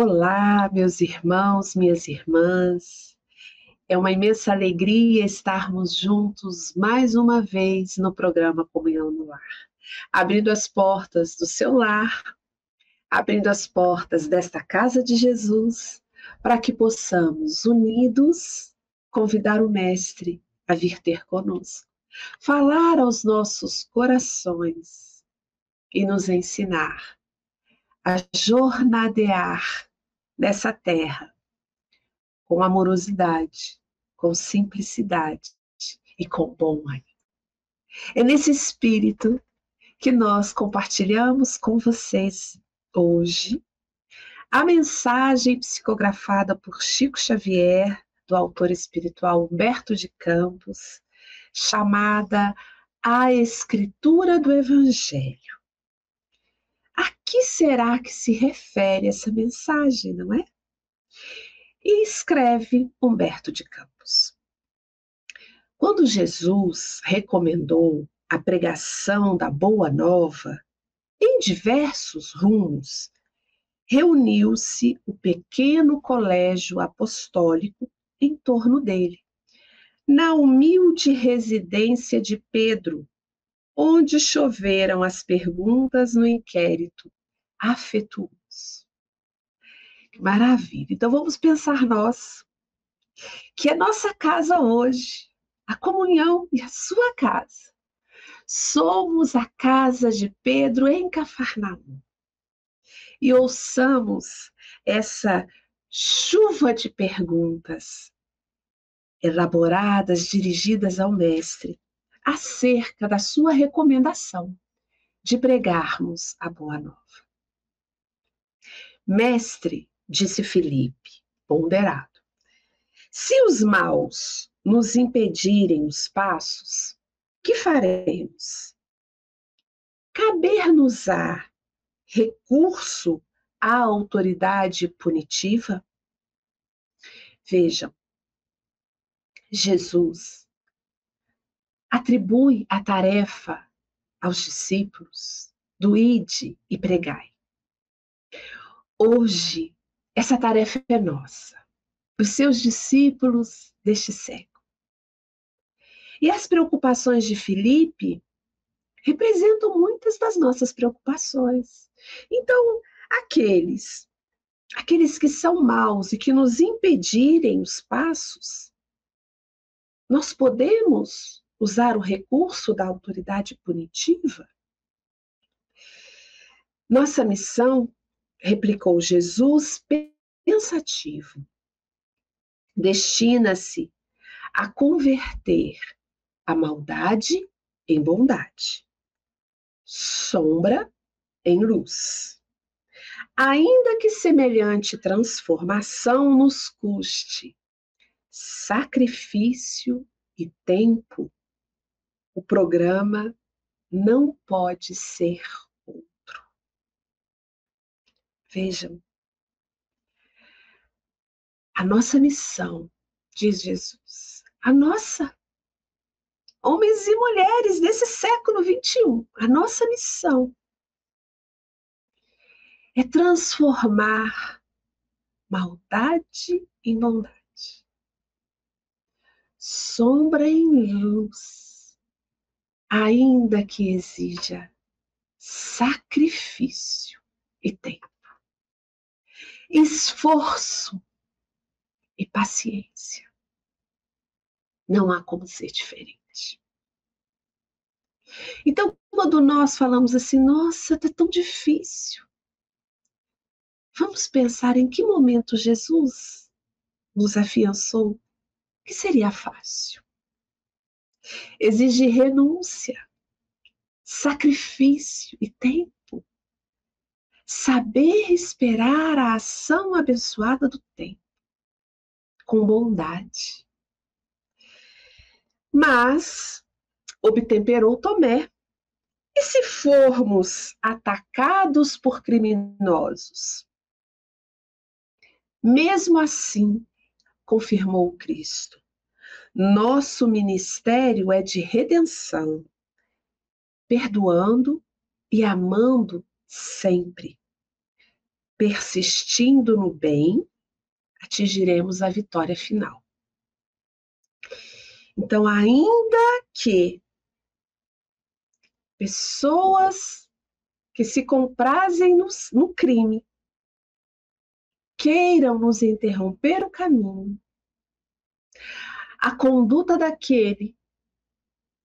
Olá, meus irmãos, minhas irmãs. É uma imensa alegria estarmos juntos mais uma vez no programa Comunhão no Lar, abrindo as portas do seu lar, abrindo as portas desta casa de Jesus, para que possamos, unidos, convidar o Mestre a vir ter conosco, falar aos nossos corações e nos ensinar a jornadear nessa terra com amorosidade, com simplicidade e com bom ânimo. É nesse espírito que nós compartilhamos com vocês hoje a mensagem psicografada por Chico Xavier, do autor espiritual Humberto de Campos, chamada A Escritura do Evangelho. A que será que se refere essa mensagem, não é? E escreve Humberto de Campos. Quando Jesus recomendou a pregação da Boa Nova em diversos rumos, reuniu-se o pequeno colégio apostólico em torno dele, na humilde residência de Pedro, onde choveram as perguntas no inquérito afetuoso. Que maravilha! Então vamos pensar nós, que a nossa casa hoje, a comunhão e a sua casa, somos a casa de Pedro em Cafarnaum. E ouçamos essa chuva de perguntas elaboradas, dirigidas ao Mestre, acerca da sua recomendação de pregarmos a Boa Nova. Mestre, disse Filipe, ponderado, se os maus nos impedirem os passos, que faremos? Caber-nos-á recurso à autoridade punitiva? Vejam, Jesus atribui a tarefa aos discípulos do ide e pregai. Hoje, essa tarefa é nossa, os seus discípulos deste século. E as preocupações de Filipe representam muitas das nossas preocupações. Então, aqueles que são maus e que nos impedirem os passos, nós podemos usar o recurso da autoridade punitiva? Nossa missão, replicou Jesus pensativo, destina-se a converter a maldade em bondade, sombra em luz. Ainda que semelhante transformação nos custe sacrifício e tempo, o programa não pode ser outro. Vejam, a nossa missão, diz Jesus, a nossa, homens e mulheres desse século XXI, a nossa missão é transformar maldade em bondade, sombra em luz, ainda que exija sacrifício e tempo, esforço e paciência. Não há como ser diferente. Então, quando nós falamos assim, nossa, está tão difícil, vamos pensar em que momento Jesus nos afiançou que seria fácil. Exige renúncia, sacrifício e tempo. Saber esperar a ação abençoada do tempo, com bondade. Mas obtemperou Tomé. E se formos atacados por criminosos? Mesmo assim, confirmou Cristo, nosso ministério é de redenção, perdoando e amando sempre, persistindo no bem, atingiremos a vitória final. Então, ainda que pessoas que se comprazem no crime queiram nos interromper o caminho, a conduta daquele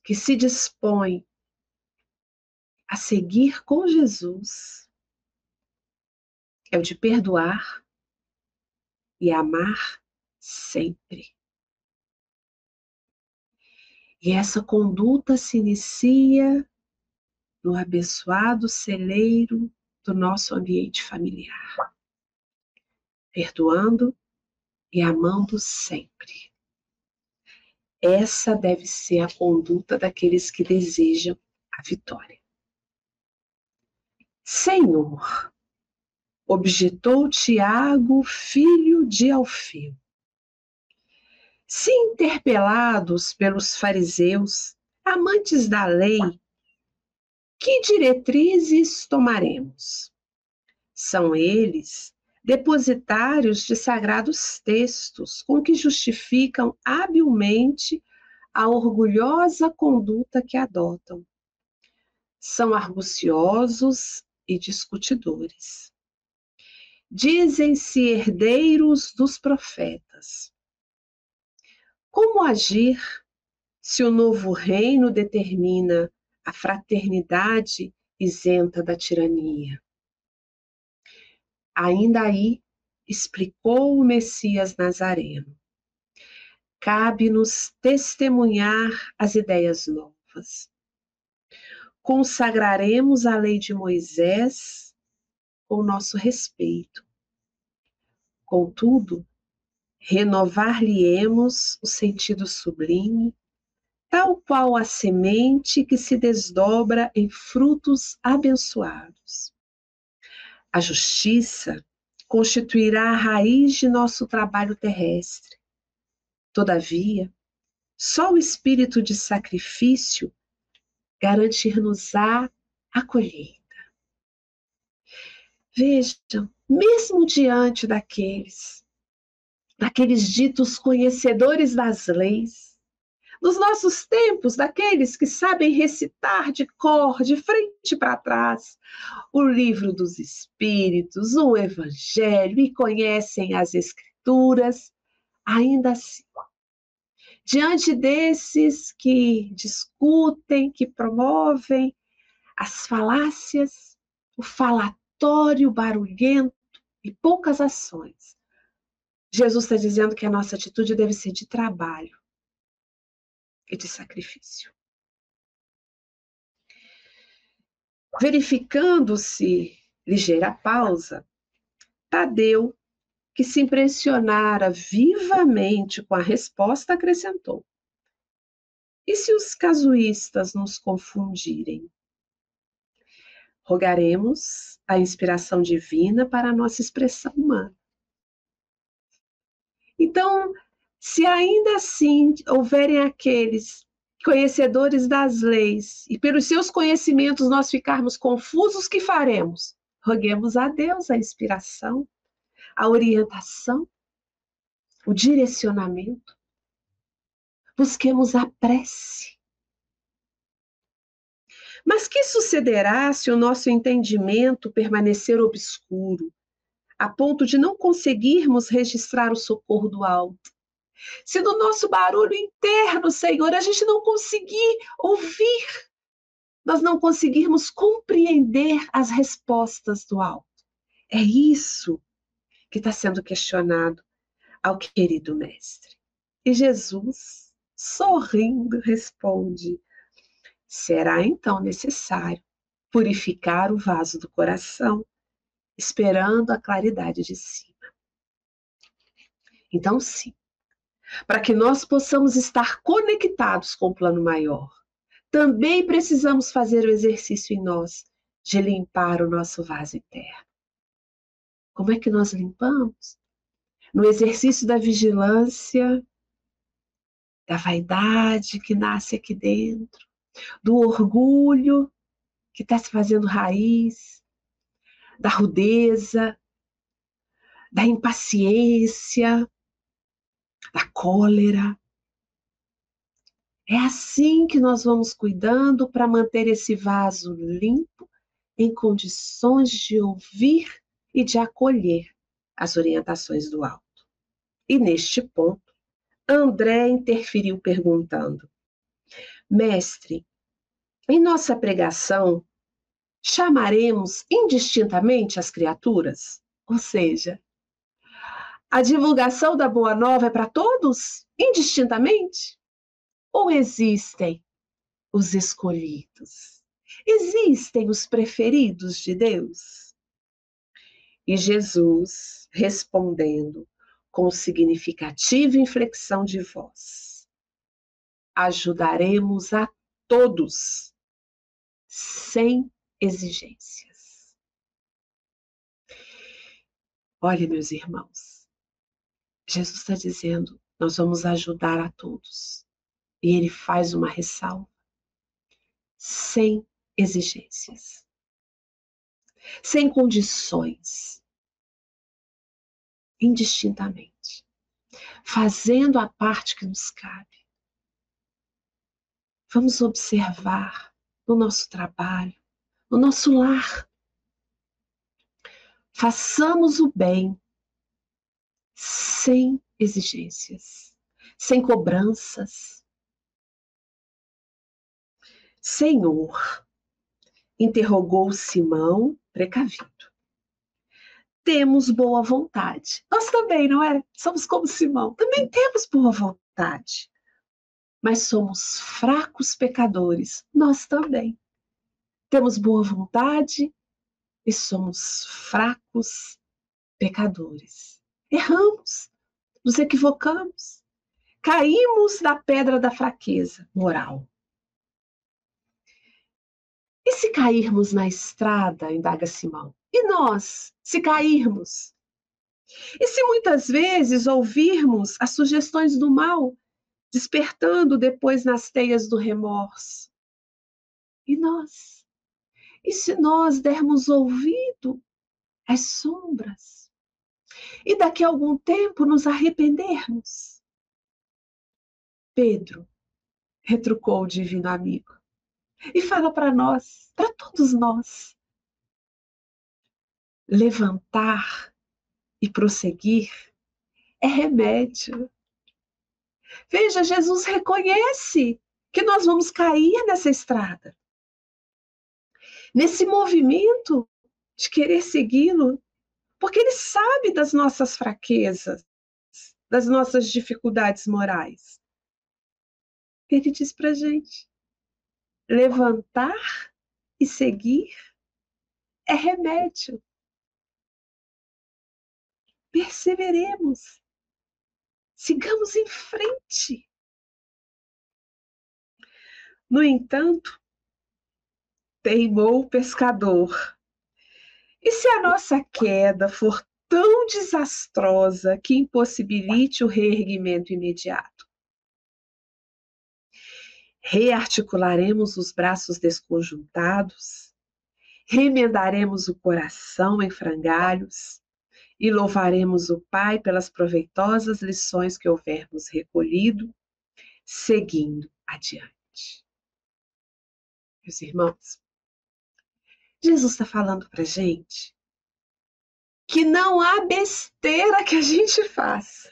que se dispõe a seguir com Jesus é o de perdoar e amar sempre. E essa conduta se inicia no abençoado celeiro do nosso ambiente familiar, perdoando e amando sempre. Essa deve ser a conduta daqueles que desejam a vitória. Senhor, objetou Tiago, filho de Alfeu, se interpelados pelos fariseus, amantes da lei, que diretrizes tomaremos? São eles depositários de sagrados textos com que justificam habilmente a orgulhosa conduta que adotam. São arguciosos e discutidores. Dizem-se herdeiros dos profetas. Como agir se o novo reino determina a fraternidade isenta da tirania? Ainda aí, explicou o Messias Nazareno, cabe-nos testemunhar as ideias novas. Consagraremos a lei de Moisés com nosso respeito. Contudo, renovar-lhe-emos o sentido sublime, tal qual a semente que se desdobra em frutos abençoados. A justiça constituirá a raiz de nosso trabalho terrestre. Todavia, só o espírito de sacrifício garantir-nos-á a colheita. Vejam, mesmo diante daqueles ditos conhecedores das leis, nos nossos tempos, daqueles que sabem recitar de cor, de frente para trás, o livro dos Espíritos, o Evangelho e conhecem as Escrituras, ainda assim, diante desses que discutem, que promovem as falácias, o falatório barulhento e poucas ações, Jesus está dizendo que a nossa atitude deve ser de trabalho e de sacrifício. Verificando-se ligeira pausa, Tadeu, que se impressionara vivamente com a resposta, acrescentou: e se os casuístas nos confundirem? Rogaremos a inspiração divina para a nossa expressão humana. Então, se ainda assim houverem aqueles conhecedores das leis e pelos seus conhecimentos nós ficarmos confusos, o que faremos? Roguemos a Deus a inspiração, a orientação, o direcionamento. Busquemos a prece. Mas que sucederá se o nosso entendimento permanecer obscuro, a ponto de não conseguirmos registrar o socorro do alto? Se no nosso barulho interno, Senhor, a gente não conseguir ouvir, nós não conseguirmos compreender as respostas do alto. É isso que está sendo questionado ao querido mestre. E Jesus, sorrindo, responde: será então necessário purificar o vaso do coração, esperando a claridade de cima. Então, sim, para que nós possamos estar conectados com o plano maior, também precisamos fazer o exercício em nós de limpar o nosso vaso interno. Como é que nós limpamos? No exercício da vigilância, da vaidade que nasce aqui dentro, do orgulho que está se fazendo raiz, da rudeza, da impaciência, da cólera. É assim que nós vamos cuidando para manter esse vaso limpo, em condições de ouvir e de acolher as orientações do alto. E neste ponto, André interferiu perguntando: Mestre, em nossa pregação, chamaremos indistintamente as criaturas? Ou seja, a divulgação da Boa Nova é para todos, indistintamente? Ou existem os escolhidos? Existem os preferidos de Deus? E Jesus, respondendo com significativa inflexão de voz: ajudaremos a todos, sem exigências. Olha, meus irmãos, Jesus está dizendo, nós vamos ajudar a todos. E ele faz uma ressalva: sem exigências, sem condições, indistintamente, fazendo a parte que nos cabe. Vamos observar no nosso trabalho, no nosso lar. Façamos o bem sem exigências, sem cobranças. Senhor, interrogou Simão, precavido. Temos boa vontade. Nós também, não é? Somos como Simão, também temos boa vontade. Mas somos fracos pecadores, nós também. Temos boa vontade e somos fracos pecadores. Erramos, nos equivocamos, caímos da pedra da fraqueza moral. E se cairmos na estrada, indaga Simão? E nós, se cairmos? E se muitas vezes ouvirmos as sugestões do mal, despertando depois nas teias do remorso? E nós? E se nós dermos ouvido às sombras? E daqui a algum tempo nos arrependermos? Pedro, retrucou o divino amigo, e fala para nós, para todos nós: levantar e prosseguir é remédio. Veja, Jesus reconhece que nós vamos cair nessa estrada, nesse movimento de querer segui-lo, porque ele sabe das nossas fraquezas, das nossas dificuldades morais. Ele diz para a gente: levantar e seguir é remédio. Perseveremos. Sigamos em frente. No entanto, teimou o pescador. E se a nossa queda for tão desastrosa que impossibilite o reerguimento imediato? Rearticularemos os braços desconjuntados, remendaremos o coração em frangalhos e louvaremos o Pai pelas proveitosas lições que houvermos recolhido, seguindo adiante. Meus irmãos, Jesus está falando para a gente que não há besteira que a gente faça,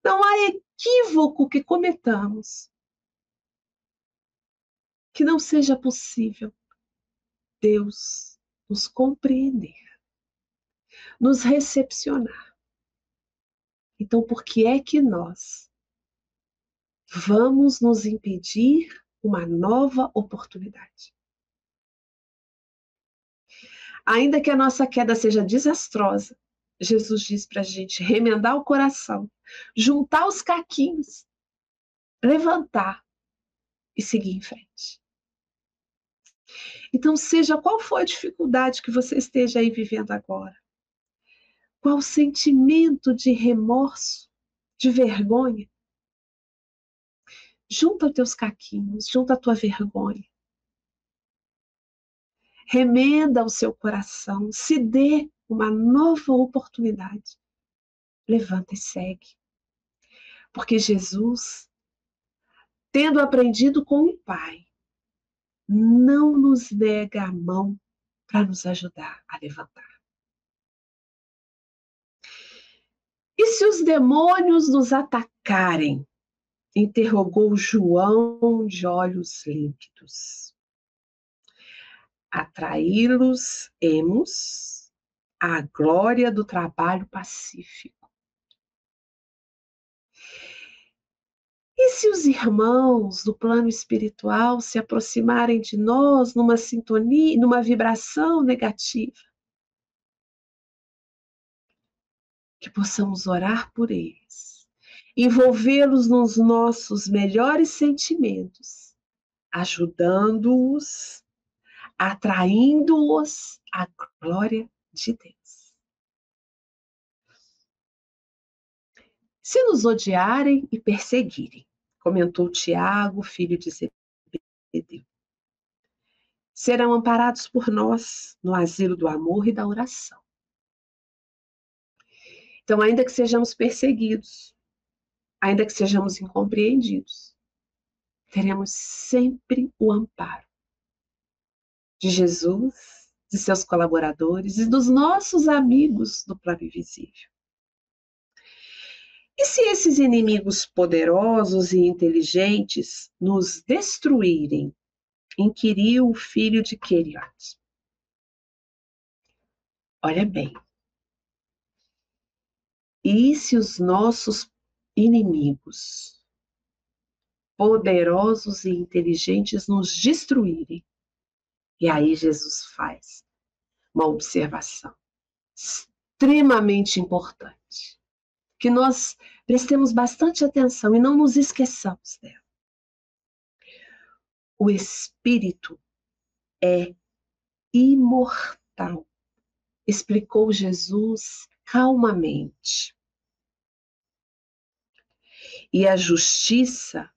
não há equívoco que cometamos, que não seja possível Deus nos compreender, nos recepcionar. Então, por que é que nós vamos nos impedir uma nova oportunidade? Ainda que a nossa queda seja desastrosa, Jesus diz para a gente remendar o coração, juntar os caquinhos, levantar e seguir em frente. Então, seja qual for a dificuldade que você esteja aí vivendo agora, qual o sentimento de remorso, de vergonha, junta os teus caquinhos, junta a tua vergonha. Remenda o seu coração, se dê uma nova oportunidade. Levanta e segue. Porque Jesus, tendo aprendido com o Pai, não nos nega a mão para nos ajudar a levantar. E se os demônios nos atacarem? Interrogou João de olhos límpidos. Atraí-los-emos à glória do trabalho pacífico. E se os irmãos do plano espiritual se aproximarem de nós numa sintonia, numa vibração negativa? Que possamos orar por eles, envolvê-los nos nossos melhores sentimentos, ajudando-os, atraindo-os à glória de Deus. Se nos odiarem e perseguirem, comentou Tiago, filho de Zebedeu, serão amparados por nós no asilo do amor e da oração. Então, ainda que sejamos perseguidos, ainda que sejamos incompreendidos, teremos sempre o amparo de Jesus, de seus colaboradores e dos nossos amigos do plano invisível. E se esses inimigos poderosos e inteligentes nos destruírem? Inquiriu o filho de Queriot. Olha bem. E se os nossos inimigos poderosos e inteligentes nos destruírem? E aí Jesus faz uma observação extremamente importante, que nós prestemos bastante atenção e não nos esqueçamos dela. O espírito é imortal, explicou Jesus calmamente. E a justiça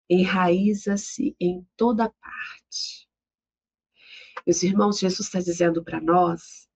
enraiza-se em toda parte. Meus irmãos, Jesus está dizendo para nós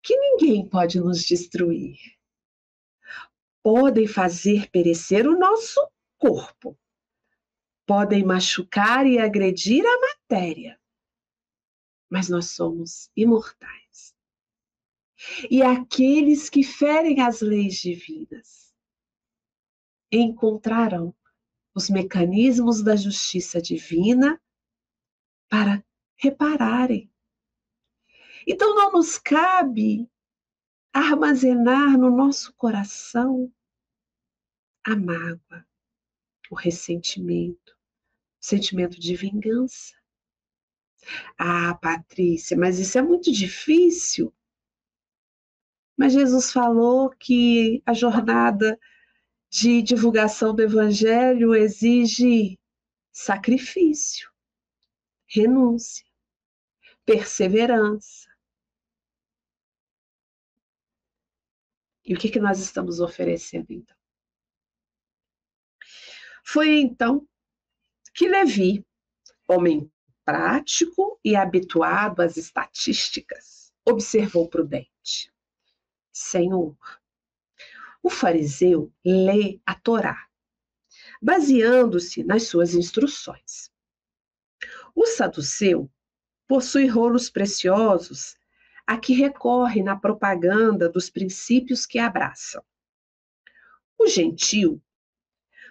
que ninguém pode nos destruir. Podem fazer perecer o nosso corpo. Podem machucar e agredir a matéria. Mas nós somos imortais. E aqueles que ferem as leis divinas encontrarão os mecanismos da justiça divina para repararem. Então não nos cabe armazenar no nosso coração a mágoa, o ressentimento, o sentimento de vingança. Ah, Patrícia, mas isso é muito difícil. Mas Jesus falou que a jornada de divulgação do Evangelho exige sacrifício, renúncia, perseverança. E o que nós estamos oferecendo, então? Foi então que Levi, homem prático e habituado às estatísticas, observou prudente: Senhor, o fariseu lê a Torá, baseando-se nas suas instruções. O saduceu possui rolos preciosos a que recorre na propaganda dos princípios que abraçam. O gentil,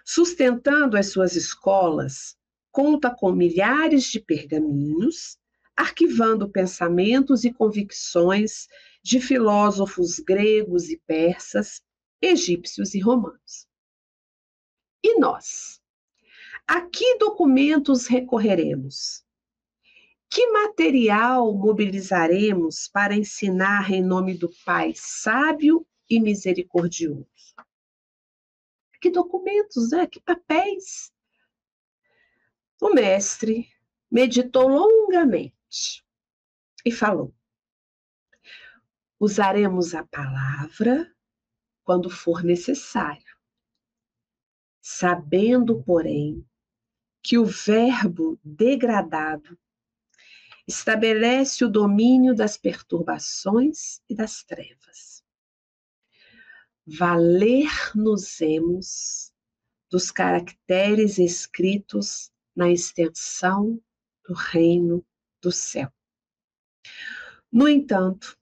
sustentando as suas escolas, conta com milhares de pergaminhos, arquivando pensamentos e convicções de filósofos gregos e persas, egípcios e romanos. E nós? A que documentos recorreremos? Que material mobilizaremos para ensinar em nome do Pai sábio e misericordioso? Que documentos, né? Que papéis? O mestre meditou longamente e falou: usaremos a palavra quando for necessário, sabendo, porém, que o verbo degradado estabelece o domínio das perturbações e das trevas. Valer-nos-emos dos caracteres escritos na extensão do reino do céu. No entanto,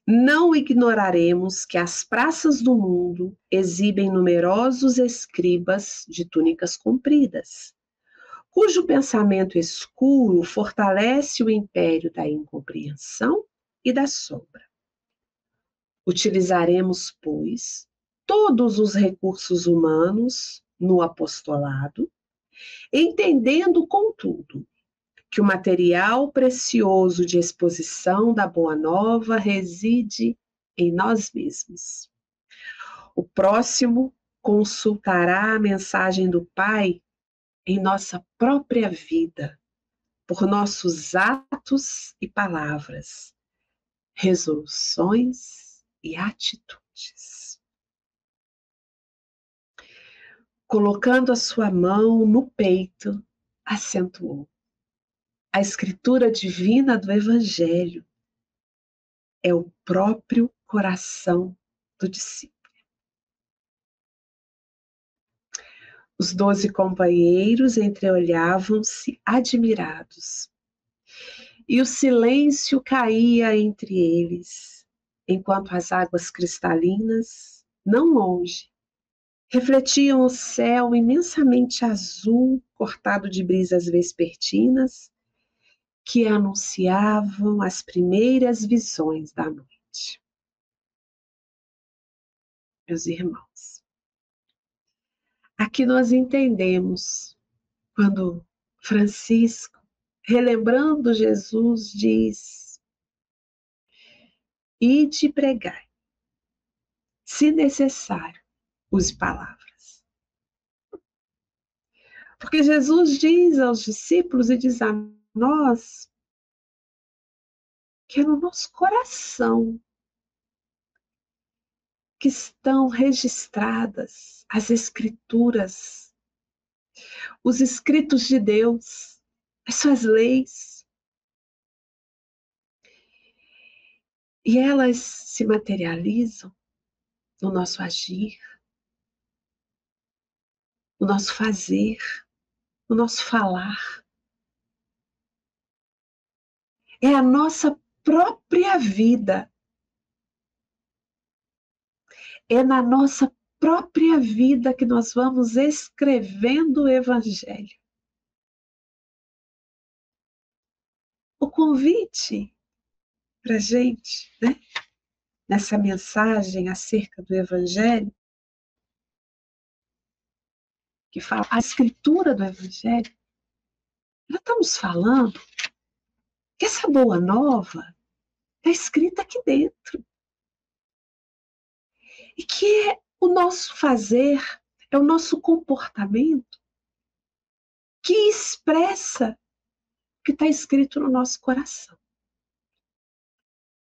não ignoraremos que as praças do mundo exibem numerosos escribas de túnicas compridas, cujo pensamento escuro fortalece o império da incompreensão e da sombra. Utilizaremos, pois, todos os recursos humanos no apostolado, entendendo, contudo, que o material precioso de exposição da Boa Nova reside em nós mesmos. O próximo consultará a mensagem do Pai em nossa própria vida, por nossos atos e palavras, resoluções e atitudes. Colocando a sua mão no peito, acentuou: a escritura divina do Evangelho é o próprio coração do discípulo. Os 12 companheiros entreolhavam-se admirados, e o silêncio caía entre eles, enquanto as águas cristalinas, não longe, refletiam o céu imensamente azul, cortado de brisas vespertinas, que anunciavam as primeiras visões da noite. Meus irmãos, aqui nós entendemos quando Francisco, relembrando Jesus, diz: ide e pregai, se necessário, use palavras. Porque Jesus diz aos discípulos e diz a nós que é no nosso coração que estão registradas as escrituras, os escritos de Deus, as suas leis. E elas se materializam no nosso agir, no nosso fazer, no nosso falar. É a nossa própria vida. É na nossa própria vida que nós vamos escrevendo o Evangelho. O convite para a gente, né, nessa mensagem acerca do Evangelho, que fala a escritura do Evangelho, nós estamos falando que essa boa nova está escrita aqui dentro. E que é o nosso fazer, é o nosso comportamento que expressa o que está escrito no nosso coração.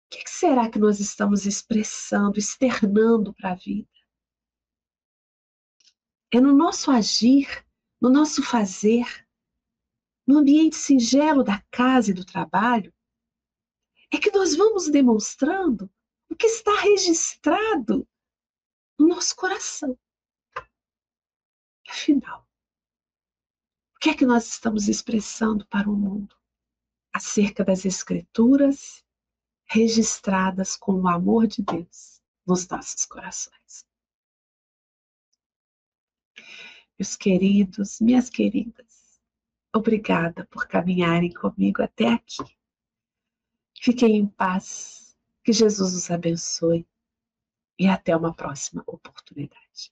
O que será que nós estamos expressando, externando para a vida? É no nosso agir, no nosso fazer, no ambiente singelo da casa e do trabalho, é que nós vamos demonstrando o que está registrado no nosso coração. Afinal, o que é que nós estamos expressando para o mundo acerca das Escrituras registradas com o amor de Deus nos nossos corações? Meus queridos, minhas queridas, obrigada por caminharem comigo até aqui. Fiquem em paz, que Jesus os abençoe e até uma próxima oportunidade.